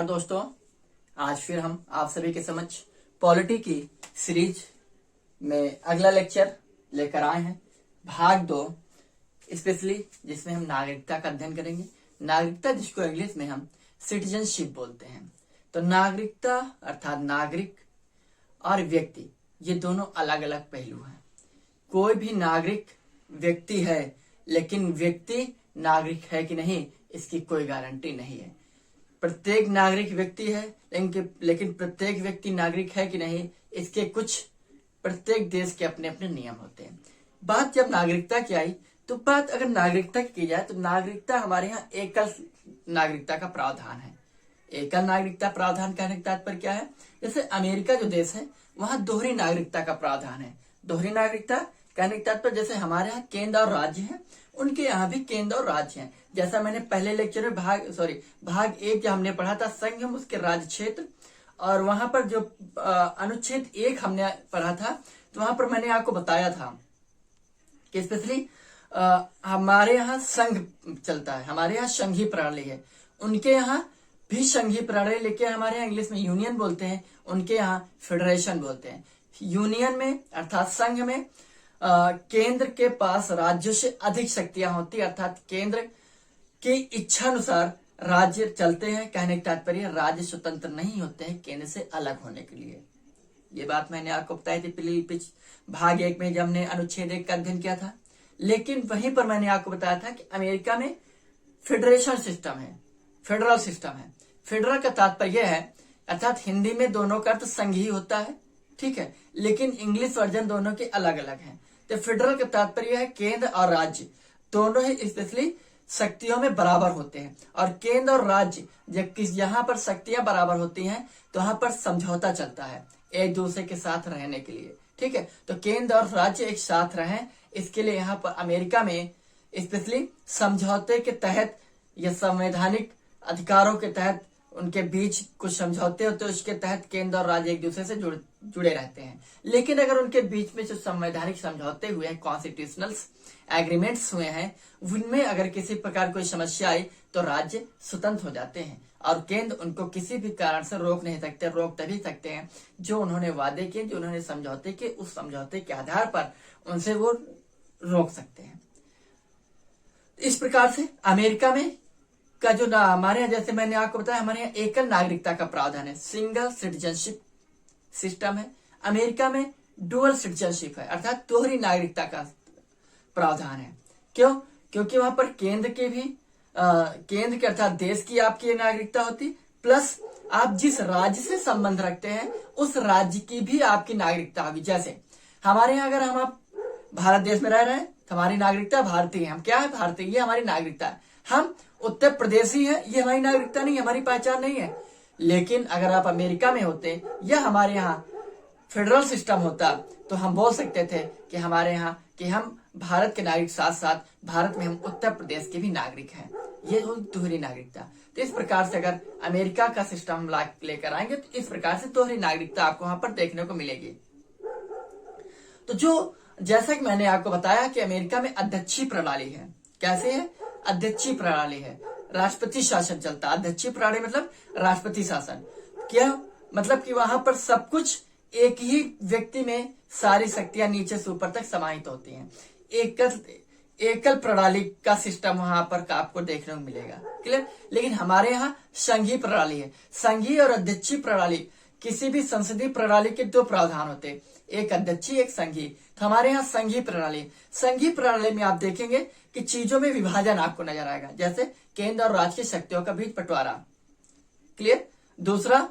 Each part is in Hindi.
दोस्तों, आज फिर हम आप सभी के समक्ष पॉलिटी की सीरीज में अगला लेक्चर लेकर आए हैं, भाग 2 स्पेशली, जिसमें हम नागरिकता का अध्ययन करेंगे। नागरिकता, जिसको इंग्लिश में हम सिटीजनशिप बोलते हैं। तो नागरिकता अर्थात नागरिक और व्यक्ति, ये दोनों अलग अलग पहलू हैं। कोई भी नागरिक व्यक्ति है, लेकिन व्यक्ति नागरिक है कि नहीं, इसकी कोई गारंटी नहीं है। प्रत्येक नागरिक व्यक्ति है, लेकिन प्रत्येक व्यक्ति नागरिक है कि नहीं, इसके कुछ प्रत्येक देश के अपने अपने नियम होते हैं। बात जब नागरिकता की आई, तो बात अगर नागरिकता की जाए तो नागरिकता हमारे यहाँ एकल नागरिकता का प्रावधान है। एकल नागरिकता प्रावधान कहने का तात्पर्य क्या है? जैसे अमेरिका जो देश है, वहां दोहरी नागरिकता का प्रावधान है। दोहरी नागरिकता कहने का तात्पर्य, जैसे हमारे यहाँ केंद्र और राज्य है, उनके यहाँ भी केंद्र और राज्य हैं। जैसा मैंने पहले लेक्चर में भाग 1 जो हमने पढ़ा था, संघ उसके राज्य क्षेत्र, और वहां पर जो अनुच्छेद 1 हमने पढ़ा था, तो वहां पर मैंने आपको बताया था कि स्पेशली हमारे यहाँ संघ चलता है, हमारे यहाँ संघीय प्रणाली है, उनके यहाँ भी संघीय प्रणाली, लेकिन हमारे यहाँ इंग्लिश में यूनियन बोलते हैं, उनके यहाँ फेडरेशन बोलते हैं। यूनियन में अर्थात संघ में केंद्र के पास राज्यों से अधिक शक्तियां होती, अर्थात केंद्र की इच्छा अनुसार राज्य चलते हैं। कहने का तात्पर्य, राज्य स्वतंत्र नहीं होते हैं केंद्र से अलग होने के लिए। ये बात मैंने आपको बताई थी भाग 1 में, जब हमने अनुच्छेद 1 का अध्ययन किया था। लेकिन वहीं पर मैंने आपको बताया था कि अमेरिका में फेडरेशन सिस्टम है, फेडरल सिस्टम है। फेडरल का तात्पर्य है, अर्थात हिंदी में दोनों का अर्थ संघ ही होता है, ठीक है, लेकिन इंग्लिश वर्जन दोनों के अलग अलग हैं। तो फेडरल का तात्पर्य है केंद्र और राज्य दोनों ही स्पेशली शक्तियों में बराबर होते हैं। और केंद्र और राज्य जब यहाँ पर शक्तियां बराबर होती हैं, तो वहां पर समझौता चलता है एक दूसरे के साथ रहने के लिए, ठीक है। तो केंद्र और राज्य एक साथ रहें, इसके लिए यहाँ पर अमेरिका में स्पेशली समझौते के तहत या संवैधानिक अधिकारों के तहत उनके बीच कुछ समझौते होते हैं, उसके तहत केंद्र और राज्य एक दूसरे से जुड़े रहते हैं। लेकिन अगर उनके बीच में जो संवैधानिक समझौते हुए हैं, कॉन्स्टिट्यूशनल एग्रीमेंट्स हुए हैं, उनमें अगर किसी प्रकार कोई समस्या आई तो राज्य स्वतंत्र हो जाते हैं और केंद्र उनको किसी भी कारण से रोक नहीं सकते। रोक तभी सकते हैं जो उन्होंने वादे किए, जो उन्होंने समझौते किए, उस समझौते के आधार पर उनसे वो रोक सकते हैं। इस प्रकार से अमेरिका में का जो हमारे यहाँ, जैसे मैंने आपको बताया, हमारे यहाँ एकल नागरिकता का प्रावधान है, सिंगल सिटीजनशिप सिस्टम है। अमेरिका में डुअल सिटीजनशिप है, अर्थात दोहरी नागरिकता का प्रावधान है। क्यों? क्योंकि वहां पर केंद्र के अर्थात देश की आपकी नागरिकता होती, प्लस आप जिस राज्य से संबंध रखते हैं उस राज्य की भी आपकी नागरिकता होगी। जैसे हमारे यहाँ अगर आप भारत देश में रह रहे हैं तो हमारी नागरिकता भारतीय है। हम क्या है? भारतीय, ये हमारी नागरिकता है। हम उत्तर प्रदेशी है, ये हमारी नागरिकता नहीं है, हमारी पहचान नहीं है। लेकिन अगर आप अमेरिका में होते या हमारे यहाँ फेडरल सिस्टम होता, तो हम बोल सकते थे कि हमारे यहाँ कि हम भारत के नागरिक साथ साथ भारत में हम उत्तर प्रदेश के भी नागरिक हैं। ये हो दोहरी नागरिकता। तो इस प्रकार से अगर अमेरिका का सिस्टम हम लेकर आएंगे, तो इस प्रकार से दोहरी नागरिकता आपको वहां पर देखने को मिलेगी। तो जैसा कि मैंने आपको बताया कि अमेरिका में अध्यक्षीय प्रणाली है। कैसे है? अध्यक्षीय प्रणाली है, राष्ट्रपति शासन चलता है। अध्यक्षीय प्रणाली मतलब राष्ट्रपति शासन। क्या मतलब कि वहां पर सब कुछ एक ही व्यक्ति में सारी शक्तियां नीचे से ऊपर तक समाहित होती हैं। एकल प्रणाली का सिस्टम वहां पर आपको देखने को मिलेगा, क्लियर। लेकिन हमारे यहाँ संघीय प्रणाली है। संघीय और अध्यक्षीय प्रणाली, किसी भी संसदीय प्रणाली के 2 प्रावधान होते हैं, एक अध्यक्षीय एक संघीय। तो हमारे यहाँ संघीय प्रणाली में आप देखेंगे कि चीजों में विभाजन आपको नजर आएगा, जैसे केंद्र और राज्य की शक्तियों का बीच बंटवारा, क्लियर। दूसरा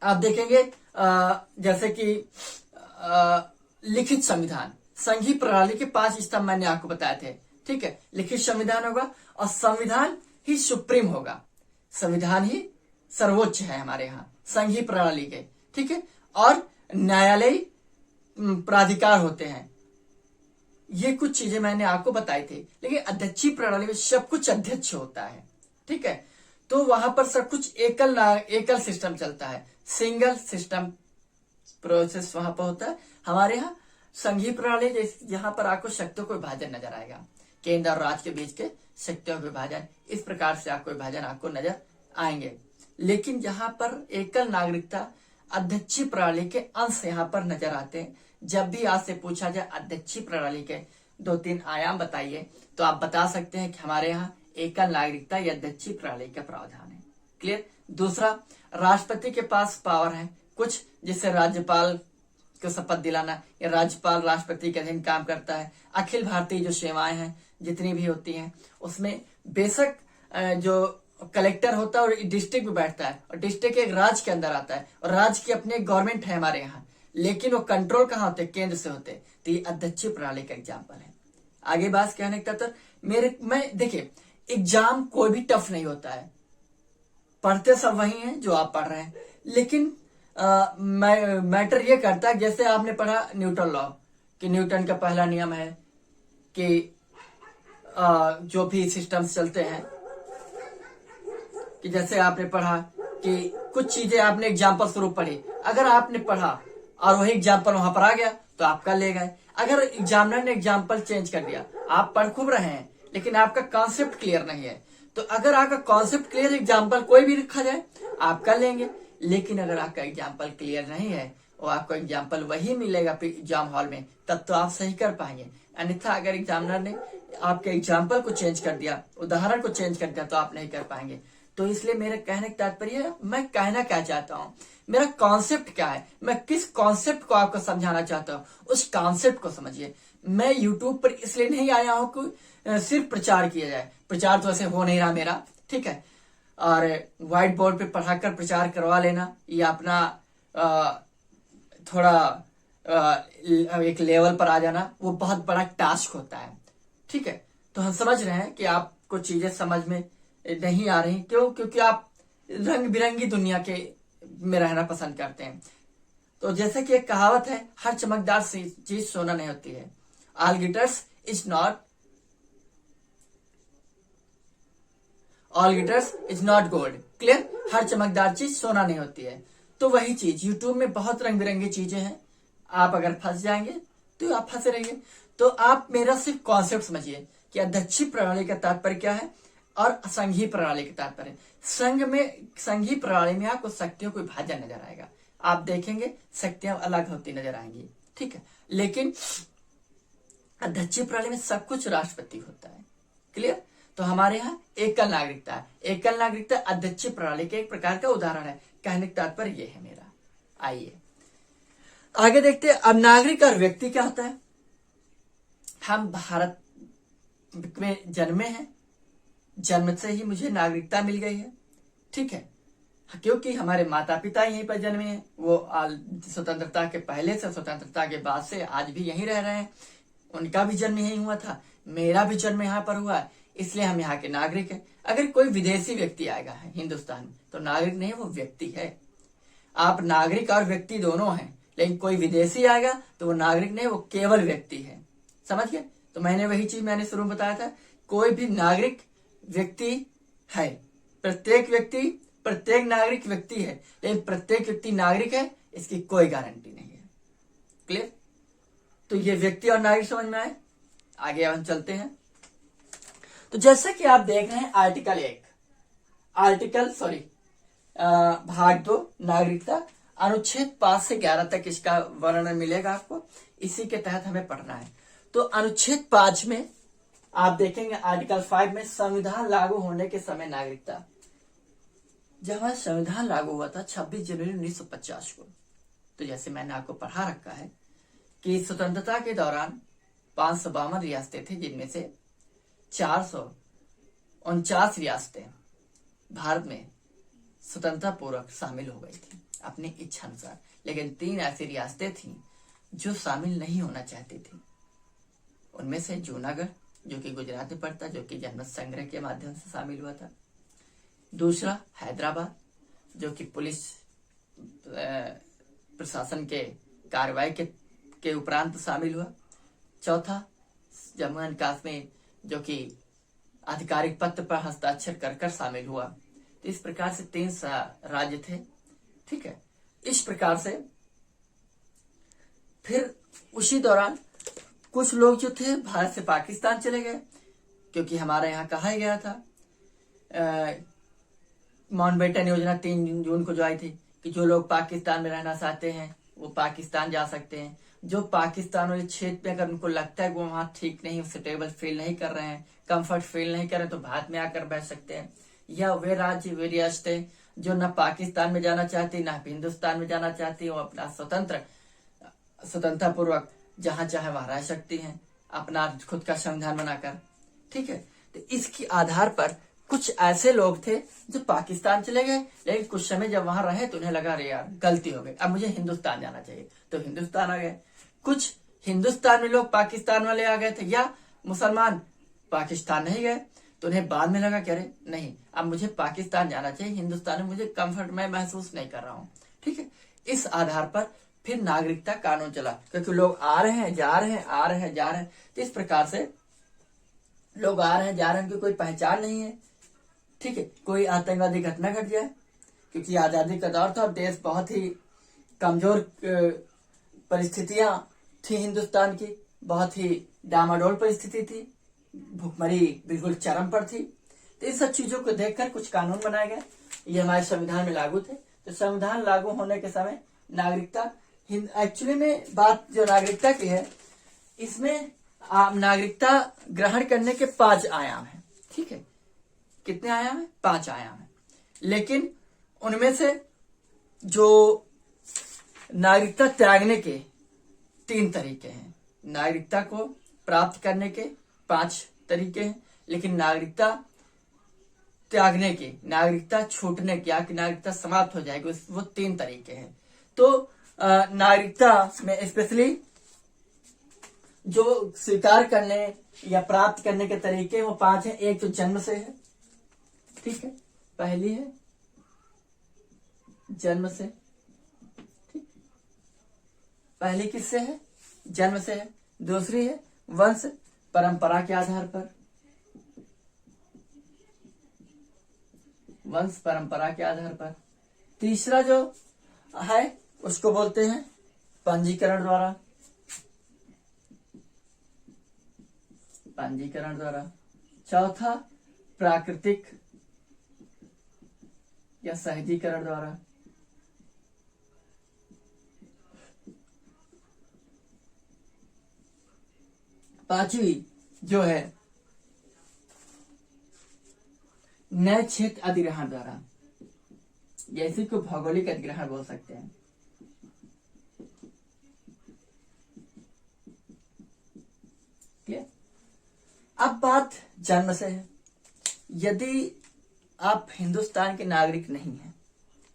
आप देखेंगे जैसे कि लिखित संविधान। संघीय प्रणाली के 5 स्तंभ मैंने आपको बताए थे, ठीक है। लिखित संविधान होगा और संविधान ही सुप्रीम होगा, संविधान ही सर्वोच्च है हमारे यहाँ संघीय प्रणाली के, ठीक है। और न्यायालय प्राधिकार होते हैं। ये कुछ चीजें मैंने आपको बताई थी। लेकिन अध्यक्षीय प्रणाली में सब कुछ अध्यक्ष होता है, ठीक है। तो वहां पर सब कुछ एकल सिस्टम चलता है, सिंगल सिस्टम प्रोसेस वहां पर होता है। हमारे यहाँ संघीय प्रणाली, जहां पर आपको शक्तियों को विभाजन नजर आएगा, केंद्र और राज्य के बीच के शक्तियों का विभाजन, इस प्रकार से आपको विभाजन आपको नजर आएंगे। लेकिन यहाँ पर एकल नागरिकता अध्यक्षीय प्रणाली के अंश यहाँ पर नजर आते हैं। जब भी आपसे पूछा जाए अध्यक्षीय प्रणाली के 2-3 आयाम बताइए, तो आप बता सकते हैं कि हमारे यहाँ एकल नागरिकता या अध्यक्षीय प्रणाली का प्रावधान है। क्लियर। दूसरा, राष्ट्रपति के पास पावर है कुछ, जिससे राज्यपाल को शपथ दिलाना, या राज्यपाल राष्ट्रपति के अधीन काम करता है। अखिल भारतीय जो सेवाएं हैं जितनी भी होती हैं, उसमें बेशक जो कलेक्टर होता है और डिस्ट्रिक्ट में बैठता है, और डिस्ट्रिक्ट एक राज्य के अंदर आता है, और राज्य की अपनी गवर्नमेंट है हमारे यहाँ, लेकिन वो कंट्रोल कहाँ होते, केंद्र से होते। तो ये अध्यक्षीय प्रणाली का एग्जाम्पल है। आगे बात कहने का तो मैं देखिए, एग्जाम कोई भी टफ नहीं होता है, पढ़ते सब वही हैं जो आप पढ़ रहे हैं, लेकिन मैटर ये करता है, जैसे आपने पढ़ा न्यूटन लॉ, कि न्यूटन का पहला नियम है कि जो भी सिस्टम्स चलते हैं, कि जैसे आपने पढ़ा कि कुछ चीजें आपने एग्जाम्पल स्वरूप पढ़ी, अगर आपने पढ़ा और वही एग्जाम्पल वहां पर आ गया तो आपका ले गए। अगर एग्जामिनर ने एग्जाम्पल चेंज कर दिया, आप पढ़ खूब रहे हैं लेकिन आपका कॉन्सेप्ट क्लियर नहीं है, तो अगर आपका कॉन्सेप्ट क्लियर, एग्जाम्पल कोई भी रखा जाए आपका लेंगे। लेकिन अगर आपका एग्जाम्पल क्लियर नहीं है और आपको एग्जाम्पल वही मिलेगा एग्जाम हॉल में, तब तो आप सही कर पाएंगे। अन्यथा अगर एग्जामिनर ने आपके एग्जाम्पल को चेंज कर दिया, उदाहरण को चेंज कर दिया, तो आप नहीं कर पाएंगे। तो इसलिए मेरे कहने का तात्पर्य, मैं कहना क्या चाहता हूँ, मेरा कॉन्सेप्ट क्या है, मैं किस कॉन्सेप्ट को आपको समझाना चाहता हूँ, उस कॉन्सेप्ट को समझिए। मैं यूट्यूब पर इसलिए नहीं आया हूँ कि सिर्फ प्रचार किया जाए, प्रचार तो ऐसे हो नहीं रहा मेरा, ठीक है, और व्हाइट बोर्ड पे पढ़ाकर प्रचार करवा लेना, ये अपना थोड़ा एक लेवल पर आ जाना, वो बहुत बड़ा टास्क होता है, ठीक है। तो हम समझ रहे हैं कि आपको चीजें समझ में नहीं आ रही, क्यों? क्योंकि आप रंग बिरंगी दुनिया के में रहना पसंद करते हैं। तो जैसे कि एक कहावत है, हर चमकदार चीज सोना नहीं होती है। All glitters is not gold. Clear. हर चमकदार चीज सोना नहीं होती है। तो वही चीज यूट्यूब में बहुत रंग बिरंगी चीजें हैं, आप अगर फंस जाएंगे तो आप फंसे रहिए। तो आप मेरा सिर्फ कॉन्सेप्ट समझिए कि अध्यक्षीय प्रणाली का तात्पर्य क्या है और संघीय प्रणाली का तात्पर्य। संघीय प्रणाली में आपको शक्तियों को विभाजन नजर आएगा, आप देखेंगे शक्तियां अलग होती नजर आएंगी, ठीक है। लेकिन अध्यक्षीय प्रणाली में सब कुछ राष्ट्रपति होता है। क्लियर। तो हमारे यहाँ एकल नागरिकता है। एकल नागरिकता अध्यक्षीय प्रणाली के एक प्रकार का उदाहरण है। कहने का तात्पर्य ये है मेरा। आइए आगे देखते हैं। अब नागरिक और व्यक्ति क्या होता है। हम भारत में जन्मे हैं, जन्म से ही मुझे नागरिकता मिल गई है, ठीक है, क्योंकि हमारे माता पिता यहीं पर जन्मे हैं। वो स्वतंत्रता के पहले से, स्वतंत्रता के बाद से आज भी यहीं रह रहे हैं। उनका भी जन्म यहीं हुआ था, मेरा भी जन्म यहाँ पर हुआ है, इसलिए हम यहाँ के नागरिक हैं। अगर कोई विदेशी व्यक्ति आएगा है हिंदुस्तान में, तो नागरिक नहीं, वो व्यक्ति है। आप नागरिक और व्यक्ति दोनों हैं, लेकिन कोई विदेशी आएगा तो वो नागरिक नहीं, वो केवल व्यक्ति है। समझ गए। तो मैंने वही चीज मैंने शुरू में बताया था, कोई भी नागरिक व्यक्ति है। प्रत्येक नागरिक व्यक्ति है, लेकिन प्रत्येक व्यक्ति नागरिक है इसकी कोई गारंटी नहीं है। क्लियर। तो ये व्यक्ति और नागरिक समझ में आए। आगे हम चलते हैं। तो जैसा कि आप देख रहे हैं भाग 2 नागरिकता, अनुच्छेद 5 से 11 तक इसका वर्णन मिलेगा आपको, इसी के तहत हमें पढ़ना है। तो अनुच्छेद 5 में आप देखेंगे, आर्टिकल 5 में संविधान लागू होने के समय नागरिकता। जब हमारा संविधान लागू हुआ था 26 जनवरी 1950 को, तो जैसे मैंने आपको पढ़ा रखा है कि स्वतंत्रता के दौरान 552 रियासतें थी, जिनमें से 449 रियासतें भारत में स्वतंत्रता पूर्वक शामिल हो गई थी अपनी इच्छा अनुसार। लेकिन 3 ऐसी रियासतें थीं जो शामिल नहीं होना चाहती थी। उनमें से जूनागढ़, जो कि गुजरात में पड़ता, जो कि जनमत संग्रह के माध्यम से शामिल हुआ था। दूसरा हैदराबाद, जो कि पुलिस प्रशासन के कार्रवाई के उपरांत शामिल हुआ। चौथा जम्मू एंड कश्मीर, जो कि आधिकारिक पत्र पर हस्ताक्षर कर शामिल हुआ। तो इस प्रकार से 3 राज्य थे, ठीक है। इस प्रकार से फिर उसी दौरान कुछ लोग जो थे भारत से पाकिस्तान चले गए, क्योंकि हमारे यहाँ कहा ही गया था माउंटबेटन योजना 3 जून को जो आई थी कि जो लोग पाकिस्तान में रहना चाहते हैं वो पाकिस्तान जा सकते हैं। जो पाकिस्तान वाले क्षेत्र में अगर उनको लगता है कि वो वहां ठीक नहीं, सुटेबल फील नहीं कर रहे हैं, कंफर्ट फील नहीं कर रहे, तो भारत में आकर बैठ सकते हैं। या वे राज्य, वे रियासतें जो न पाकिस्तान में जाना चाहती, न हिंदुस्तान में जाना चाहती, वो अपना स्वतंत्रता पूर्वक जहां चाहे वहां रह सकती हैं, अपना खुद का संविधान बनाकर। ठीक है, तो इसके आधार पर कुछ ऐसे लोग थे जो पाकिस्तान चले गए, लेकिन कुछ समय जब वहां रहे तो उन्हें लगा अरे यार गलती हो गई, अब मुझे हिंदुस्तान जाना चाहिए, तो हिंदुस्तान आ गए। कुछ हिंदुस्तान में लोग पाकिस्तान वाले आ गए थे, या मुसलमान पाकिस्तान नहीं गए, तो उन्हें बाद में लगा कि अरे नहीं, अब मुझे पाकिस्तान जाना चाहिए, हिंदुस्तान में मुझे कंफर्ट में महसूस नहीं कर रहा हूँ। ठीक है, इस आधार पर फिर नागरिकता कानून चला, क्योंकि लोग आ रहे हैं जा रहे हैं, आ रहे हैं जा रहे हैं, तो इस प्रकार से लोग आ रहे हैं जा रहे हैं, उनकी कोई पहचान नहीं है। ठीक है, कोई आतंकवादी घटना घट जाए, क्योंकि आजादी का दौर था, देश बहुत ही कमजोर परिस्थितियां थी, हिंदुस्तान की बहुत ही डामाडोल परिस्थिति थी, भुखमरी बिल्कुल चरम पर थी। तो इन सब चीजों को देखकर कुछ कानून बनाए गए, ये हमारे संविधान में लागू थे। तो संविधान लागू होने के समय नागरिकता, एक्चुअली में बात जो नागरिकता की है, इसमें नागरिकता ग्रहण करने के 5 आयाम हैं। ठीक है, कितने आयाम है? 5 आयाम है। लेकिन उनमें से जो नागरिकता त्यागने के 3 तरीके हैं, नागरिकता को प्राप्त करने के 5 तरीके हैं, लेकिन नागरिकता त्यागने के, नागरिकता छूटने के, या कि नागरिकता समाप्त हो जाएगी, वो 3 तरीके हैं। तो नागरिकता में स्पेशली जो स्वीकार करने या प्राप्त करने के तरीके वो 5 हैं। एक तो जन्म से है, ठीक है, पहली है जन्म से। ठीक, पहली किससे है? जन्म से है। दूसरी है वंश परंपरा के आधार पर, वंश परंपरा के आधार पर। तीसरा जो है उसको बोलते हैं पंजीकरण द्वारा, पंजीकरण द्वारा। चौथा प्राकृतिक या सहजीकरण द्वारा। पांचवी जो है नए क्षेत्र अधिग्रहण द्वारा, जैसे को भौगोलिक अधिग्रहण बोल सकते हैं। ठीक, अब बात जन्म से है। यदि आप हिंदुस्तान के नागरिक नहीं हैं,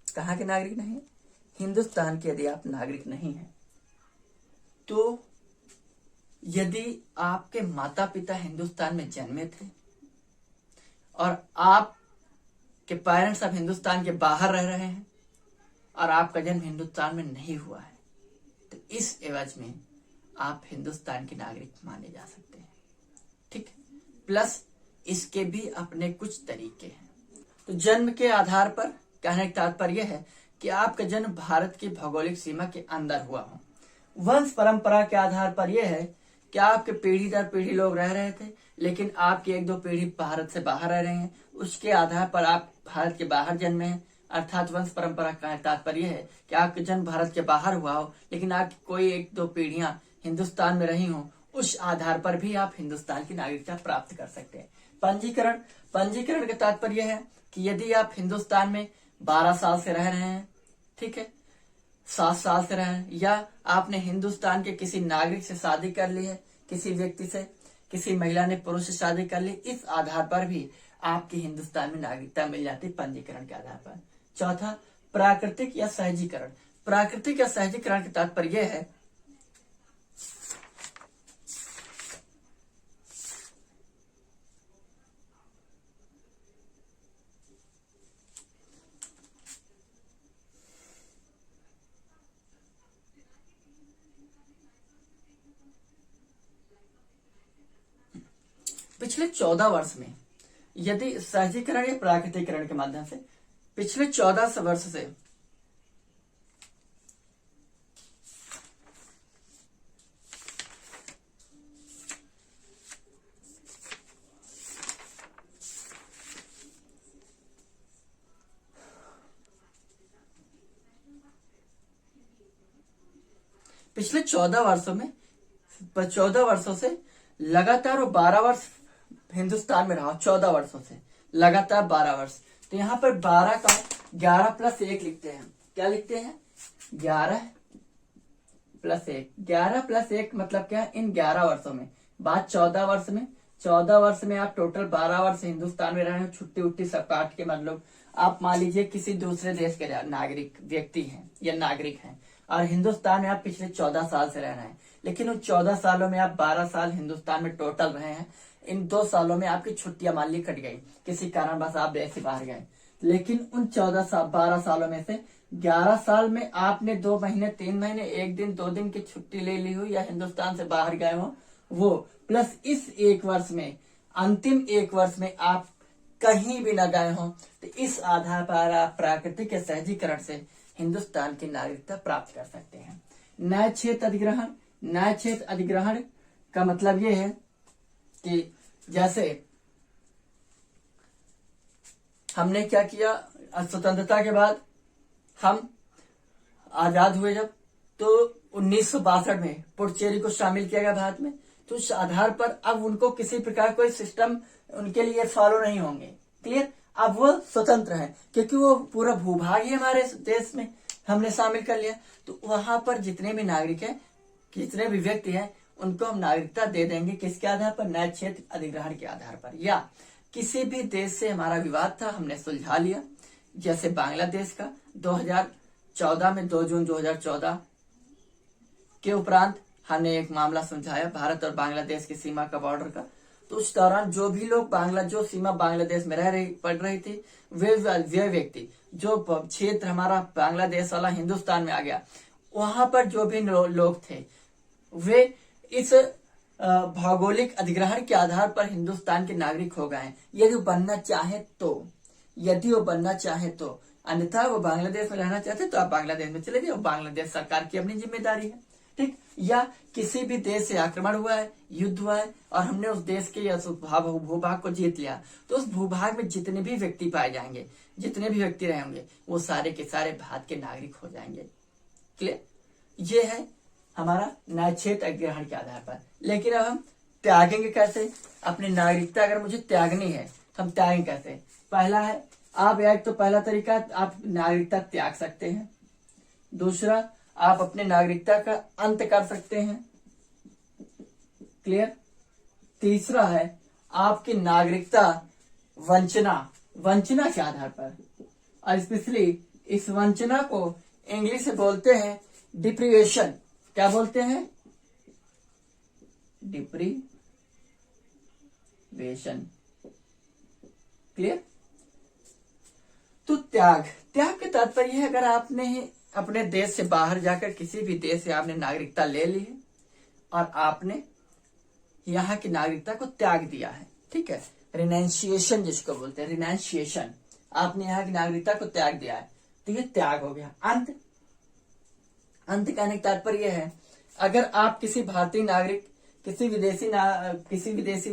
कहाँ के नागरिक नहीं है? हिंदुस्तान के यदि आप नागरिक नहीं हैं, तो यदि आपके माता पिता हिंदुस्तान में जन्मे थे और आपके पेरेंट्स अब हिंदुस्तान के बाहर रह रहे हैं और आपका जन्म हिंदुस्तान में नहीं हुआ है, तो इस एवज में आप हिंदुस्तान के नागरिक माने जा सकते हैं। ठीक, प्लस इसके भी अपने कुछ तरीके हैं। तो जन्म के आधार पर कहने का तात्पर्य है कि आपका जन्म भारत की भौगोलिक सीमा के अंदर हुआ हो। वंश परंपरा के आधार पर यह है कि आपके पीढ़ी दर पीढ़ी लोग रह रहे थे, लेकिन आपकी 1-2 पीढ़ी भारत से बाहर रह रहे हैं, उसके आधार पर आप भारत के बाहर जन्मे हैं। अर्थात वंश परंपरा का तात्पर्य है कि आपका जन्म भारत के बाहर हुआ हो, लेकिन आपकी कोई 1-2 पीढ़ियां हिंदुस्तान में रही हो, उस आधार पर भी आप हिंदुस्तान की नागरिकता प्राप्त कर सकते हैं। पंजीकरण, पंजीकरण का तात्पर्य है कि यदि आप हिंदुस्तान में 12 साल से रह रहे हैं, ठीक है, 7 साल से रहे हैं, या आपने हिंदुस्तान के किसी नागरिक से शादी कर ली है, किसी व्यक्ति से, किसी महिला ने पुरुष से शादी कर ली, इस आधार पर भी आपकी हिंदुस्तान में नागरिकता मिल जाती है पंजीकरण के आधार पर। चौथा प्राकृतिक या सहजीकरण। प्राकृतिक या सहजीकरण का तात्पर्य है पिछले 14 वर्ष में यदि सहजीकरण या प्राकृतिकरण के माध्यम से पिछले 14 वर्ष से पिछले 14 वर्षों से लगातार वो 12 वर्ष हिंदुस्तान में रहा, 14 वर्षों से लगातार 12 वर्ष। तो यहाँ पर 12 का 11 प्लस 1 लिखते हैं। क्या लिखते हैं? 11 प्लस 1। 11 प्लस 1 मतलब क्या है? इन 11 वर्षों में, बात 14 वर्ष में, 14 वर्ष में आप टोटल 12 वर्ष हिंदुस्तान में रहे हैं, छुट्टी उट्टी सब काट के। मतलब आप मान लीजिए किसी दूसरे देश के नागरिक व्यक्ति हैं या नागरिक हैं, और हिंदुस्तान में आप पिछले 14 साल से रह रहे हैं, लेकिन उन 14 सालों में आप 12 साल हिंदुस्तान में टोटल रहे हैं। इन 2 सालों में आपकी छुट्टियां मान ली कट गई, किसी कारण बस आप देश से बाहर गए, लेकिन उन 12 सालों में से 11 साल में आपने 2 महीने 3 महीने 1 दिन 2 दिन की छुट्टी ले ली हो या हिंदुस्तान से बाहर गए हो, वो प्लस इस 1 वर्ष में, अंतिम 1 वर्ष में आप कहीं भी न गए हो, तो इस आधार पर आप प्राकृतिक सहजीकरण से हिंदुस्तान की नागरिकता प्राप्त कर सकते हैं। न्याय क्षेत्र अधिग्रहण, न्याय क्षेत्र अधिग्रहण का मतलब ये है कि जैसे हमने क्या किया, स्वतंत्रता के बाद हम आजाद हुए जब, तो 1962 में पुडुचेरी को शामिल किया गया भारत में। तो उस आधार पर अब उनको किसी प्रकार कोई सिस्टम उनके लिए फॉलो नहीं होंगे। क्लियर? अब वो स्वतंत्र हैं, क्योंकि वो पूरा भूभाग ही हमारे देश में हमने शामिल कर लिया। तो वहां पर जितने भी नागरिक हैं, जितने भी व्यक्ति हैं, उनको हम नागरिकता दे देंगे। किसके आधार पर? न्याय क्षेत्र अधिग्रहण के आधार पर, या किसी भी देश से हमारा विवाद था, हमने सुलझा लिया। जैसे बांग्लादेश का 2014 में 2 जून 2014 के उपरांत हमने एक मामला सुलझाया, भारत और बांग्लादेश की सीमा का बॉर्डर का। तो उस दौरान जो भी लोग जो सीमा बांग्लादेश में पड़ रही थी, वे व्यक्ति, जो क्षेत्र हमारा बांग्लादेश वाला हिंदुस्तान में आ गया, वहां पर जो भी लोग थे, वे इस भौगोलिक अधिग्रहण के आधार पर हिंदुस्तान के नागरिक हो गए हैं, यदि वो बनना चाहे तो। अन्यथा वो बांग्लादेश में रहना चाहते तो आप बांग्लादेश में चले जाओ, बांग्लादेश सरकार की अपनी जिम्मेदारी है। ठीक? या किसी भी देश से आक्रमण हुआ है, युद्ध हुआ है, और हमने उस देश के भूभाग को जीत लिया, तो उस भूभाग में जितने भी व्यक्ति पाए जाएंगे, जितने भी व्यक्ति रहेंगे, वो सारे के सारे भारत के नागरिक हो जाएंगे। क्लियर? ये है हमारा न्याय क्षेत्र अधिग्रहण के आधार पर। लेकिन अब हम त्यागेंगे कैसे अपनी नागरिकता? अगर मुझे त्यागनी है तो हम त्यागेंगे कैसे? पहला है, आप एक तो पहला तरीका, आप नागरिकता त्याग सकते हैं। दूसरा, आप अपने नागरिकता का अंत कर सकते हैं। क्लियर? तीसरा है आपकी नागरिकता वंचना के आधार पर, और स्पेशली इस वंचना को इंग्लिश से बोलते हैं डिप्रीवेशन। क्या बोलते हैं? डिप्रीवेशन। क्लियर? तो त्याग के तात्पर्य है, अगर आपने अपने देश से बाहर जाकर किसी भी देश से आपने नागरिकता ले ली है और आपने यहाँ की नागरिकता को त्याग दिया है, ठीक है, रिनाउंसिएशन जिसको बोलते हैं, रिनाउंसिएशन, आपने यहाँ की नागरिकता को त्याग दिया है, तो ये त्याग हो गया। अंत कहने का तात्पर्य है, अगर आप किसी भारतीय नागरिक किसी विदेशी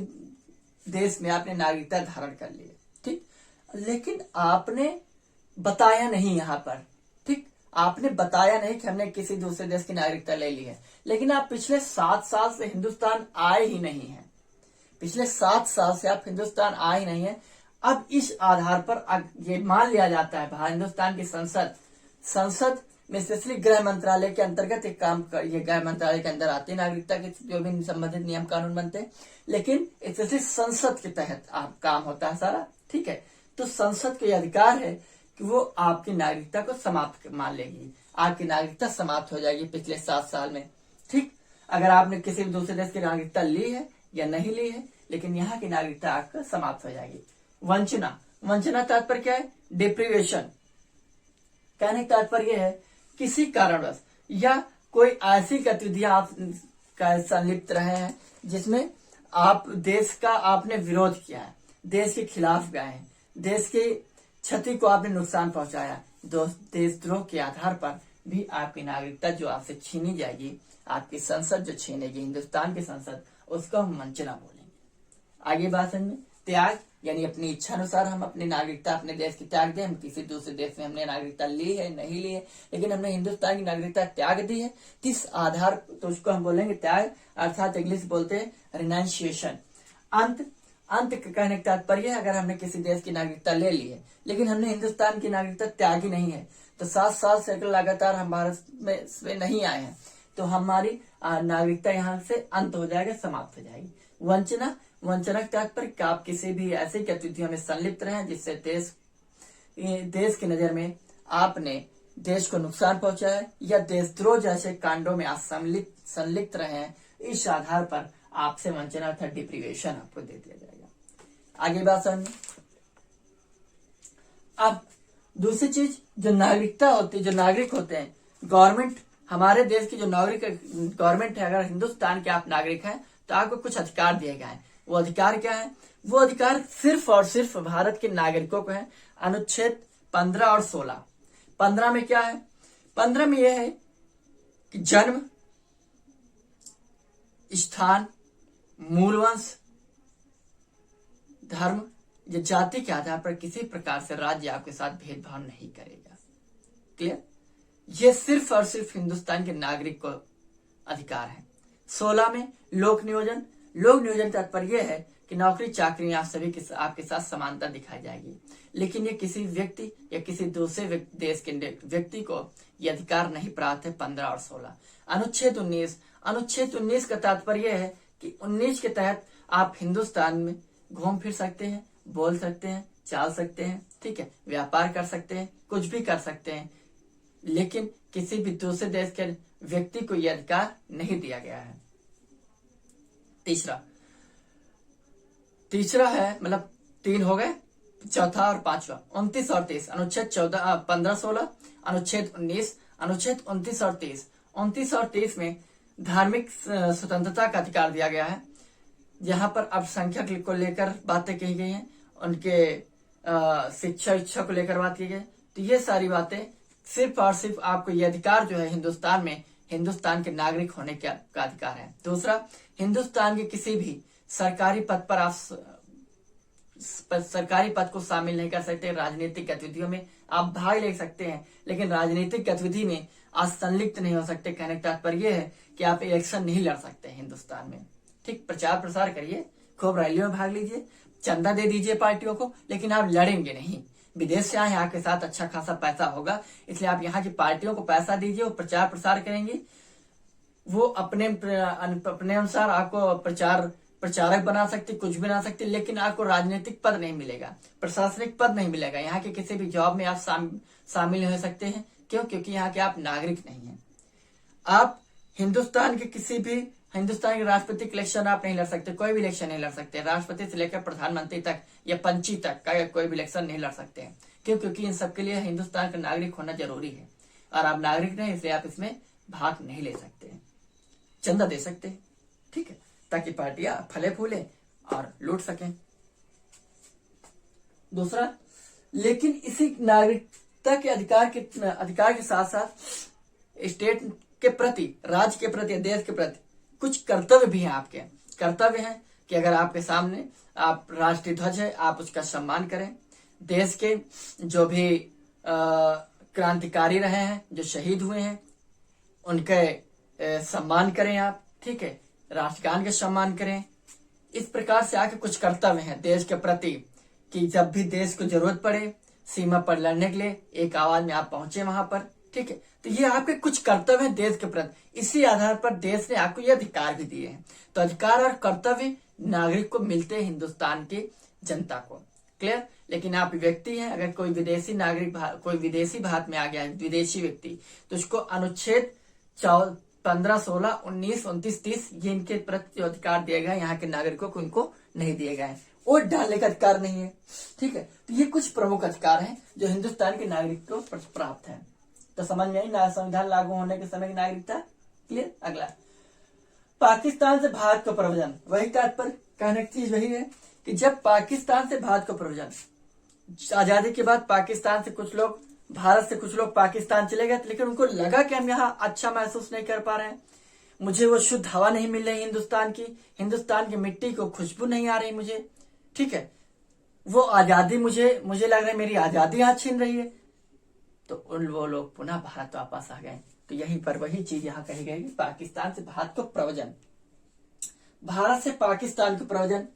देश में आपने नागरिकता धारण कर ली है, ठीक, लेकिन आपने बताया नहीं यहाँ पर, ठीक, आपने बताया नहीं कि हमने किसी दूसरे देश की नागरिकता ले ली है, लेकिन आप पिछले 7 साल से हिंदुस्तान आए ही नहीं है, पिछले 7 साल से आप हिंदुस्तान आए ही नहीं है। अब इस आधार पर ये मान लिया जाता है, हिंदुस्तान की संसद में स्पेशली गृह मंत्रालय के अंतर्गत एक काम कर, ये गृह मंत्रालय के अंदर आते हैं नागरिकता के जो भी संबंधित नियम कानून बनते हैं, लेकिन स्पेशली संसद के तहत आप काम होता है सारा, ठीक है। तो संसद को यह अधिकार है कि वो आपकी नागरिकता को समाप्त मान लेगी, आपकी नागरिकता समाप्त हो जाएगी पिछले 7 साल में, ठीक। अगर आपने किसी भी दूसरे देश की नागरिकता ली है या नहीं ली है, लेकिन यहाँ की नागरिकता आपका समाप्त हो जाएगी। वंचना तात्पर्य क्या है? डिप्रीवेशन। कहने का तात्पर्य है किसी कारणवश या कोई ऐसी गतिविधियां आप संलिप्त रहे हैं जिसमें आप देश का आपने विरोध किया है, देश के खिलाफ गए हैं, देश की क्षति को आपने नुकसान पहुंचाया, देशद्रोह के आधार पर भी आपकी नागरिकता जो आपसे छीनी जाएगी, आपकी संसद जो छीनेगी, हिंदुस्तान की संसद, उसको हम वंचना बोलेंगे। आगे बात समझ में, त्याग यानी अपनी इच्छा अनुसार हम अपनी नागरिकता अपने देश की त्याग दें। हम किसी दूसरे देश में हमने नागरिकता ली है नहीं ली है, लेकिन हमने हिंदुस्तान की नागरिकता त्याग दी है, किस आधार तो उसको हम बोलेंगे त्याग, अर्थात इंग्लिश बोलते हैं रिनाउंसिएशन। अंत कहने का तात्पर्य है अगर हमने किसी देश की नागरिकता ले ली है लेकिन हमने हिंदुस्तान की नागरिकता त्यागी नहीं है, तो 7 साल से लगातार हम भारत में नहीं आए हैं, तो हमारी नागरिकता यहाँ से अंत हो जाएगा, समाप्त हो जाएगी। वंचना का तात्पर्य आप किसी भी ऐसी गतिविधियों में संलिप्त रहे जिससे देश की नजर में आपने देश को नुकसान पहुंचाया या देशद्रोह जैसे कांडों में आप संलिप्त रहे हैं, इस आधार पर आपसे वंचना अर्थात डिप्रीवेशन आपको दे दिया जाएगा। आगे बात समझ। अब दूसरी चीज जो नागरिकता होती है, जो नागरिक होते हैं, गवर्नमेंट हमारे देश की जो गवर्नमेंट है, अगर हिंदुस्तान के आप नागरिक हैं तो आपको कुछ अधिकार दिए गए हैं। वो अधिकार क्या है? वो अधिकार सिर्फ और सिर्फ भारत के नागरिकों को है। अनुच्छेद 15 और 16। 15 में क्या है? 15 में यह है कि जन्म, स्थान, मूलवंश, धर्म या जाति के आधार पर किसी प्रकार से राज्य आपके साथ भेदभाव नहीं करेगा। क्लियर? ये सिर्फ और सिर्फ हिंदुस्तान के नागरिक को अधिकार है। 16 में लोक नियोजन तात्पर्य है कि नौकरी चाकरी आप सभी के आपके साथ समानता दिखाई जाएगी, लेकिन ये किसी व्यक्ति या किसी दूसरे देश के व्यक्ति को ये अधिकार नहीं प्राप्त है। 15 और 16। अनुच्छेद 19 का तात्पर्य है कि 19 के तहत आप हिंदुस्तान में घूम फिर सकते हैं, बोल सकते हैं, चाल सकते हैं, ठीक है, व्यापार कर सकते हैं, कुछ भी कर सकते हैं, लेकिन किसी भी दूसरे देश के व्यक्ति को यह अधिकार नहीं दिया गया है। तीसरा है, मतलब 3 हो गए, चौथा और पांचवा 29 और 30। अनुच्छेद 15-16, अनुच्छेद 19, अनुच्छेद 29 और 30। 29 और 30 में धार्मिक स्वतंत्रता का अधिकार दिया गया है, जहां पर अल्पसंख्यक को लेकर बातें कही गई हैं, उनके शिक्षा इच्छा को लेकर बात की गई। तो ये सारी बातें सिर्फ और सिर्फ आपको ये अधिकार जो है हिंदुस्तान में हिंदुस्तान के नागरिक होने का अधिकार है। दूसरा, हिंदुस्तान के किसी भी सरकारी पद पर आप सरकारी पद को शामिल नहीं कर सकते। राजनीतिक गतिविधियों में आप भाग ले सकते हैं, लेकिन राजनीतिक गतिविधि में आप संलिप्त नहीं हो सकते। कहने का तात्पर्य है कि आप इलेक्शन नहीं लड़ सकते हिंदुस्तान में। ठीक, प्रचार प्रसार करिए, खूब रैलियों में भाग लीजिए, चंदा दे दीजिए पार्टियों को, लेकिन आप लड़ेंगे नहीं। विदेश से आए हैं, आपके साथ अच्छा खासा पैसा होगा, इसलिए आप यहाँ की पार्टियों को पैसा दीजिए, वो प्रचार प्रसार करेंगे, वो अपने अनुसार आपको प्रचारक बना सकते, कुछ भी बना सकते, लेकिन आपको राजनीतिक पद नहीं मिलेगा, प्रशासनिक पद नहीं मिलेगा। यहाँ के किसी भी जॉब में आप शामिल हो सकते हैं। क्यों? क्योंकि यहाँ के आप नागरिक नहीं हैं। आप हिंदुस्तान के राष्ट्रपति के इलेक्शन आप नहीं लड़ सकते, कोई भी इलेक्शन नहीं लड़ सकते। राष्ट्रपति से लेकर प्रधानमंत्री तक या पंची तक का कोई भी इलेक्शन नहीं लड़ सकते हैं। क्यों? क्योंकि इन सबके लिए हिंदुस्तान का नागरिक होना जरूरी है, और आप नागरिक नहीं, इसलिए आप इसमें भाग नहीं ले सकते हैं। चंदा दे सकते हैं, ठीक है, ताकि पार्टियां फले फूले और लूट सकें। दूसरा, लेकिन इसी नागरिकता के अधिकार के साथ साथ स्टेट के प्रति, राज्य के प्रति, देश के प्रति कुछ कर्तव्य भी हैं। आपके कर्तव्य हैं कि अगर आपके सामने आप राष्ट्रीय ध्वज है, आप उसका सम्मान करें। देश के जो भी क्रांतिकारी रहे हैं, जो शहीद हुए हैं, उनके सम्मान करें आप, ठीक है, राष्ट्रगान का सम्मान करें। इस प्रकार से आके कुछ कर्तव्य हैं देश के प्रति कि जब भी देश को जरूरत पड़े सीमा पर लड़ने के लिए एक आवाज में आप पहुंचे वहां पर, ठीक है। तो ये आपके कुछ कर्तव्य हैं देश के प्रति। इसी आधार पर देश ने आपको ये अधिकार भी दिए हैं। तो अधिकार और कर्तव्य नागरिक को मिलते हैं, हिंदुस्तान की जनता को। क्लियर? लेकिन आप व्यक्ति हैं, अगर कोई विदेशी नागरिक, कोई विदेशी भारत में आ गया है, विदेशी व्यक्ति, तो उसको अनुच्छेद 15, 16, 19, 29, 30 ये इनके प्रति अधिकार दिए गए, यहाँ के नागरिकों को इनको नहीं दिए गए। वोट डालने का अधिकार नहीं है, ठीक है। तो ये कुछ प्रमुख अधिकार हैं जो हिंदुस्तान के नागरिक को प्राप्त है। तो समझ में आई संविधान लागू होने के समय की नागरिकता। क्लियर? अगला, पाकिस्तान से भारत को प्रवचन। वही तात्पर्य, कहने की चीज वही है कि जब पाकिस्तान से भारत को प्रवचन, आजादी के बाद पाकिस्तान से कुछ लोग, भारत से कुछ लोग पाकिस्तान चले गए, लेकिन उनको लगा कि हम यहाँ अच्छा महसूस नहीं कर पा रहे हैं, मुझे वो शुद्ध हवा नहीं मिल रही हिंदुस्तान की, हिंदुस्तान की मिट्टी को खुशबू नहीं आ रही मुझे, ठीक है, वो आजादी मुझे लग रहा है मेरी आजादी यहाँ छीन रही है, तो वो लोग पुनः भारत वापस आ गए। तो यहीं पर वही चीज यहाँ कही गई, पाकिस्तान से भारत को प्रवजन, भारत से पाकिस्तान को प्रवजन,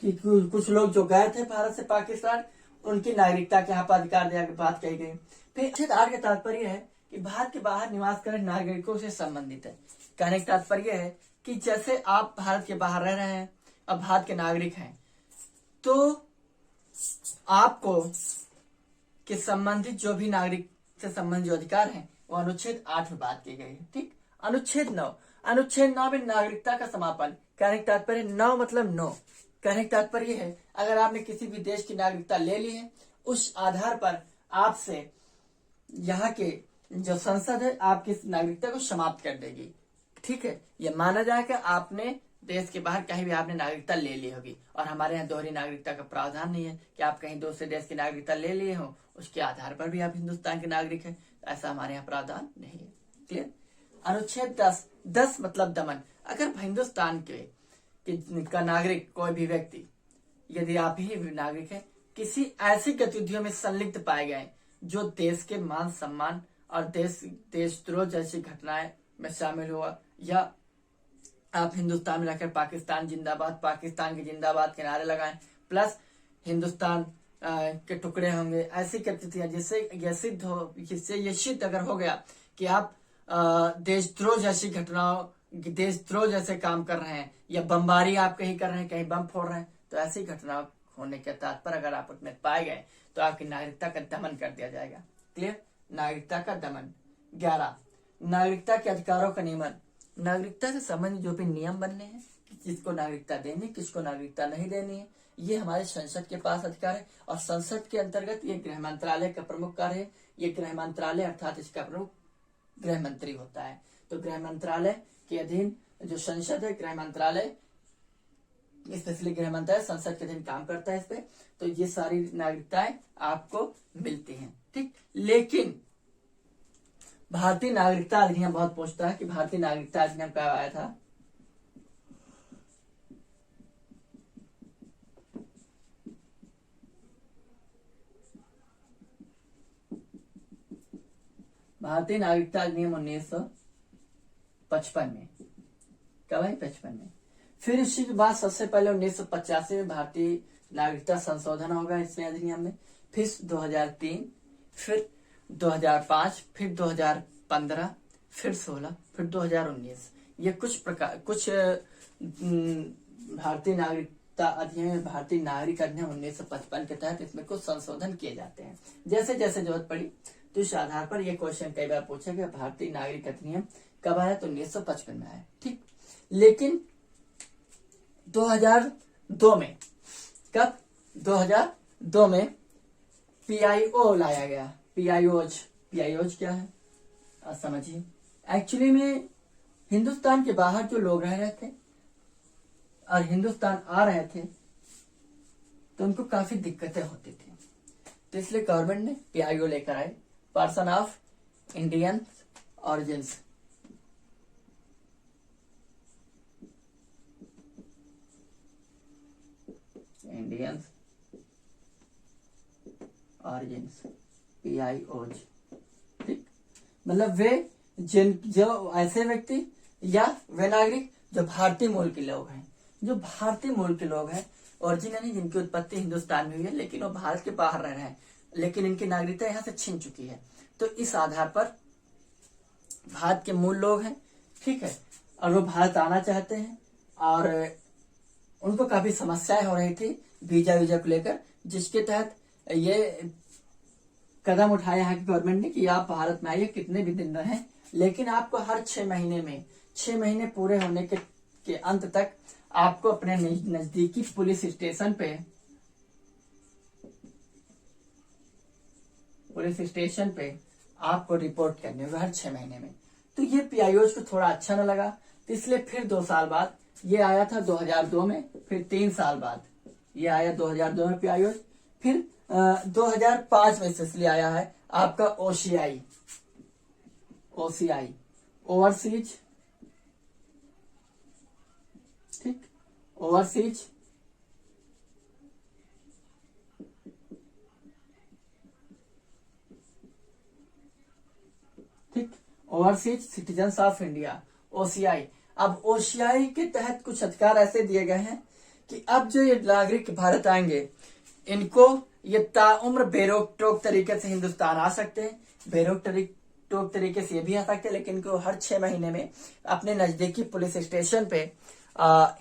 कि कुछ लोग जो गए थे भारत से पाकिस्तान, उनकी नागरिकता के यहाँ पर अधिकार दिया की बात कही गई। फिर आर का तात्पर्य है कि भारत के बाहर निवास कर नागरिकों से संबंधित है। कहने का तात्पर्य है कि जैसे आप भारत के बाहर रह रहे हैं, अब भारत के नागरिक हैं, तो आपको के संबंधित जो भी नागरिक से संबंधित जो अधिकार हैं वो अनुच्छेद 8 में बात की गई है। ठीक, अनुच्छेद 9 में नागरिकता का समापन। कहने का तात्पर्य 9 मतलब 9, कहने का तात्पर्य है अगर आपने किसी भी देश की नागरिकता ले ली है, उस आधार पर आपसे यहाँ के जो संसद है आपकी नागरिकता को समाप्त कर देगी। ठीक है, ये माना जाएगा आपने देश के बाहर कहीं भी आपने नागरिकता ले ली होगी, और हमारे यहाँ दोहरी नागरिकता का प्रावधान नहीं है कि आप कहीं दूसरे देश की नागरिकता ले लिए हो उसके आधार पर भी आप हिंदुस्तान के नागरिक हैं, ऐसा हमारे यहाँ प्रावधान नहीं है। क्लियर। अनुच्छेद 10 मतलब दमन। अगर हिंदुस्तान का नागरिक कोई भी व्यक्ति, यदि आप ही नागरिक है, किसी ऐसी गतिविधियों में संलिप्त पाए गए जो देश के मान सम्मान और देशद्रोह जैसी घटनाएं में शामिल हुआ, या आप हिंदुस्तान में रहकर पाकिस्तान जिंदाबाद, पाकिस्तान के जिंदाबाद के नारे लगाएं, प्लस हिंदुस्तान के टुकड़े होंगे, ऐसी गतिविधियां जिससे ये सिद्ध अगर हो गया कि आप देशद्रोह जैसी घटनाओं, देशद्रोह जैसे काम कर रहे हैं, या बमबारी आप कहीं कर रहे हैं, कहीं बम फोड़ रहे हैं, तो ऐसी घटना होने के तात्पर्य अगर आप उसमें पाए गए तो आपकी नागरिकता का दमन कर दिया जाएगा। क्लियर। नागरिकता का दमन। 11 नागरिकता के अधिकारों का नियमन। नागरिकता से संबंधित जो भी नियम बनने हैं, किसको नागरिकता देनी, किसको नागरिकता नहीं देनी है, ये हमारे संसद के पास अधिकार है, और संसद के अंतर्गत ये गृह मंत्रालय का प्रमुख कार्य है। ये गृह मंत्रालय अर्थात इसका प्रमुख गृह मंत्री होता है। तो गृह मंत्रालय के अधीन जो संसद है, गृह मंत्रालय स्पेशली गृह मंत्रालय संसद के अधीन काम करता है इस पे, तो ये सारी नागरिकताएं आपको मिलती हैं। ठीक, लेकिन भारतीय नागरिकता अधिनियम बहुत पूछता है कि भारतीय नागरिकता अधिनियम कब आया था। भारतीय नागरिकता अधिनियम 1955 में। कब है? 55 में। फिर इसी के बाद सबसे पहले 1985 में भारतीय नागरिकता संशोधन होगा इसमें अधिनियम में, फिर 2003, फिर 2005, फिर 2015, फिर 16, फिर 2019। ये कुछ भारतीय नागरिकता अधिनियम, भारतीय नागरिक अधिनियम 1955 के तहत इसमें कुछ संशोधन किए जाते हैं जैसे जैसे जरूरत पड़ी। तो इस आधार पर यह क्वेश्चन कई बार पूछा गया भारतीय नागरिक अधिनियम कब आया, तो 1955 में आया। ठीक, लेकिन 2002 में, कब? 2002 में PIO लाया गया। PIOज क्या है आप समझिए। एक्चुअली में हिंदुस्तान के बाहर जो लोग रह रहे थे और हिंदुस्तान आ रहे थे तो उनको काफी दिक्कतें होती थी, तो इसलिए गवर्नमेंट ने PIO लेकर आए, person of Indian origins. Indian origins, PIOज। ठीक, मतलब वे जो ऐसे व्यक्ति या वे नागरिक जो भारतीय मूल के लोग हैं, जो भारतीय मूल के लोग हैं, ओरिजिनली जिनकी उत्पत्ति हिंदुस्तान में हुई है लेकिन वो भारत के बाहर रह रहे हैं, लेकिन इनकी नागरिकता यहाँ से छीन चुकी है। तो इस आधार पर भारत के मूल लोग हैं, ठीक है, और वो भारत आना चाहते हैं, और उनको काफी समस्याएं हो रही थी वीजा को लेकर, जिसके तहत ये कदम उठाया है कि गवर्नमेंट ने कि आप भारत में आइए, कितने भी दिन रहें, लेकिन आपको हर 6 महीने में, 6 महीने पूरे होने के अंत तक आपको अपने नजदीकी पुलिस स्टेशन पे आपको रिपोर्ट करनी होगी हर 6 महीने में। तो ये PIOज को थोड़ा अच्छा न लगा, तो इसलिए फिर 2 साल बाद ये आया था 2002 में, फिर 3 साल बाद ये आया 2002 में PIOज, फिर 2005 में इसलिए आया है आपका OCI ओवरसीज, ठीक, overseas overseas citizens of India, OCI। अब OCI के तहत कुछ अधिकार ऐसे दिए गए हैं कि अब जो ये नागरिक भारत आएंगे, इनको ये ताउम्र बेरोक टोक तरीके से हिंदुस्तान आ सकते हैं। बेरोक टोक तरीके से ये भी आ सकते हैं, लेकिन इनको हर 6 महीने में अपने नजदीकी पुलिस स्टेशन पे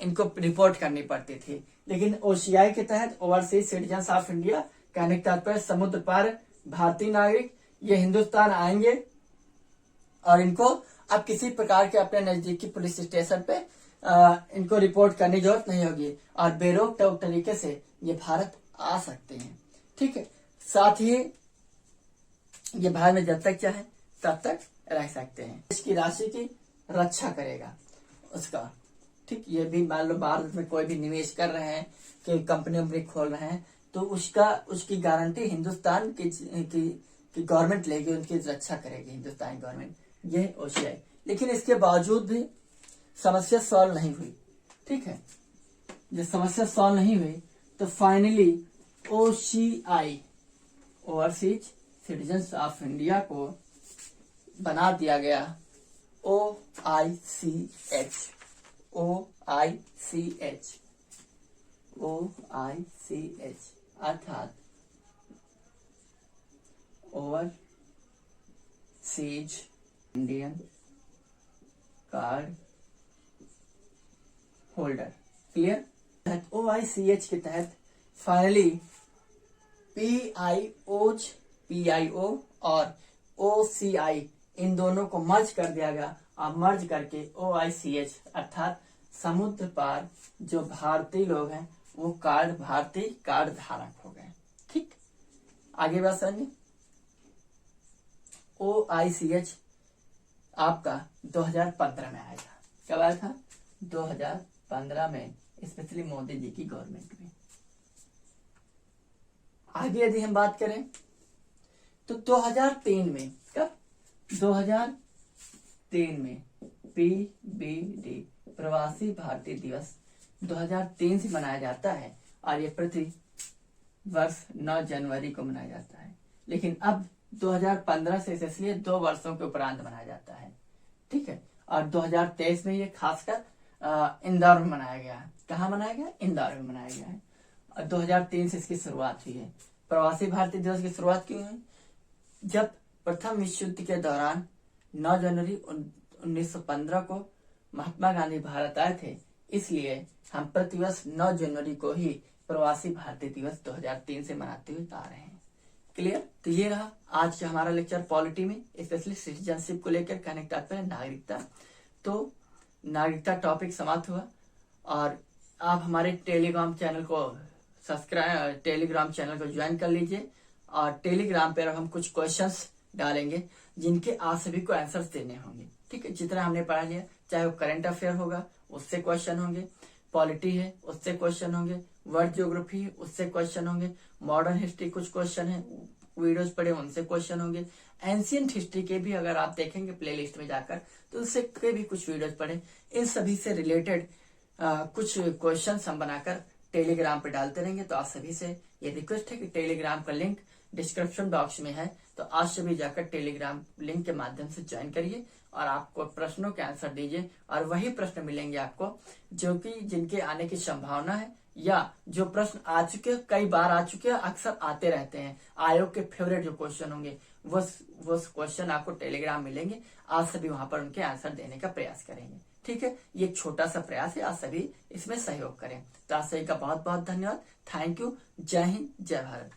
इनको रिपोर्ट करनी पड़ती थी। लेकिन OCI के तहत ओवरसीज सिटीजन्स ऑफ इंडिया, कहने का तात्पर्य समुद्र पार भारतीय नागरिक, ये हिंदुस्तान आएंगे और इनको अब किसी प्रकार के अपने नजदीकी पुलिस स्टेशन पे इनको रिपोर्ट करने की जरूरत नहीं होगी और बेरोक टोक तरीके से ये भारत आ सकते हैं। ठीक है, साथ ही ये भारत में जब तक चाहे तब तक रह सकते हैं। देश की राशि की रक्षा करेगा उसका। ठीक, ये भी मान लो भारत में कोई भी निवेश कर रहे हैं कि कंपनी वंपनी खोल रहे हैं, तो उसकी गारंटी हिंदुस्तान की गवर्नमेंट लेगी, उनकी रक्षा करेगी हिंदुस्तानी गवर्नमेंट। ये OCI। लेकिन इसके बावजूद भी समस्या सॉल्व नहीं हुई। ठीक है, जब समस्या सॉल्व नहीं हुई तो finally OCI, overseas citizens of India, को बना दिया गया OICH। OICH अर्थात overseas Indian card holder. Clear? OICH के तहत फाइनली PIO और OCI इन दोनों को मर्ज कर दिया गया और मर्ज करके OICH अर्थात समुद्र पार जो भारतीय लोग हैं वो भारतीय कार्ड धारक हो गए। ठीक, आगे बात समझिए। OICH आपका 2015 में आया था। कब आया था? 2015 में, स्पेशली मोदी जी की गवर्नमेंट में। आगे यदि हम बात करें तो 2003 में, कब? 2003 में PBD प्रवासी भारतीय दिवस 2003 से मनाया जाता है और ये प्रति वर्ष 9 जनवरी को मनाया जाता है। लेकिन अब 2015 से इसलिए 2 वर्षों के उपरांत मनाया जाता है। ठीक है, और 2023 में ये खासकर इंदौर में मनाया गया है। कहाँ मनाया गया? इंदौर में मनाया गया है। और 2003 से इसकी शुरुआत हुई है। प्रवासी भारतीय दिवस की शुरुआत क्यों हुई? जब प्रथम विश्व युद्ध के दौरान 9 जनवरी 1915 को महात्मा गांधी भारत आए थे, इसलिए हम प्रतिवर्ष 9 जनवरी को ही प्रवासी भारतीय दिवस 2003 से मनाते हुए आ रहे हैं। क्लियर? तो ये रहा आज का हमारा लेक्चर पॉलिटी में, स्पेशली सिटीजनशिप को लेकर, कहने का तात्पर्य नागरिकता। तो नागरिकता टॉपिक समाप्त हुआ और आप हमारे टेलीग्राम चैनल को सब्सक्राइब, टेलीग्राम चैनल को ज्वाइन कर लीजिए और टेलीग्राम पर हम कुछ क्वेश्चंस डालेंगे जिनके आप सभी को आंसर्स देने होंगे। ठीक है, जितना हमने पढ़ा लिया, चाहे वो करंट अफेयर होगा उससे क्वेश्चन होंगे, पॉलिटी है उससे क्वेश्चन होंगे, वर्ल्ड ज्योग्राफी है उससे क्वेश्चन होंगे, मॉडर्न हिस्ट्री कुछ क्वेश्चन है, वीडियोस पढ़े उनसे क्वेश्चन होंगे, एंशियंट हिस्ट्री के भी अगर आप देखेंगे प्लेलिस्ट में जाकर तो उससे के भी कुछ वीडियोस पढ़े। इन सभी से रिलेटेड कुछ क्वेश्चन हम बनाकर टेलीग्राम पे डालते रहेंगे। तो आप सभी से ये रिक्वेस्ट है कि टेलीग्राम का लिंक डिस्क्रिप्शन बॉक्स में है, तो आज से भी जाकर टेलीग्राम लिंक के माध्यम से ज्वाइन करिए और आपको प्रश्नों के आंसर दीजिए और वही प्रश्न मिलेंगे आपको जो कि जिनके आने की संभावना है या जो प्रश्न आ चुके, कई बार आ चुके हैं, अक्सर आते रहते हैं, आयोग के फेवरेट जो क्वेश्चन होंगे वो क्वेश्चन आपको टेलीग्राम मिलेंगे। आप सभी वहां पर उनके आंसर देने का प्रयास करेंगे। ठीक है, ये एक छोटा सा प्रयास है, आप सभी इसमें सहयोग करें। तो आप सभी का बहुत बहुत धन्यवाद। Thank you. जय हिंद, जय भारत।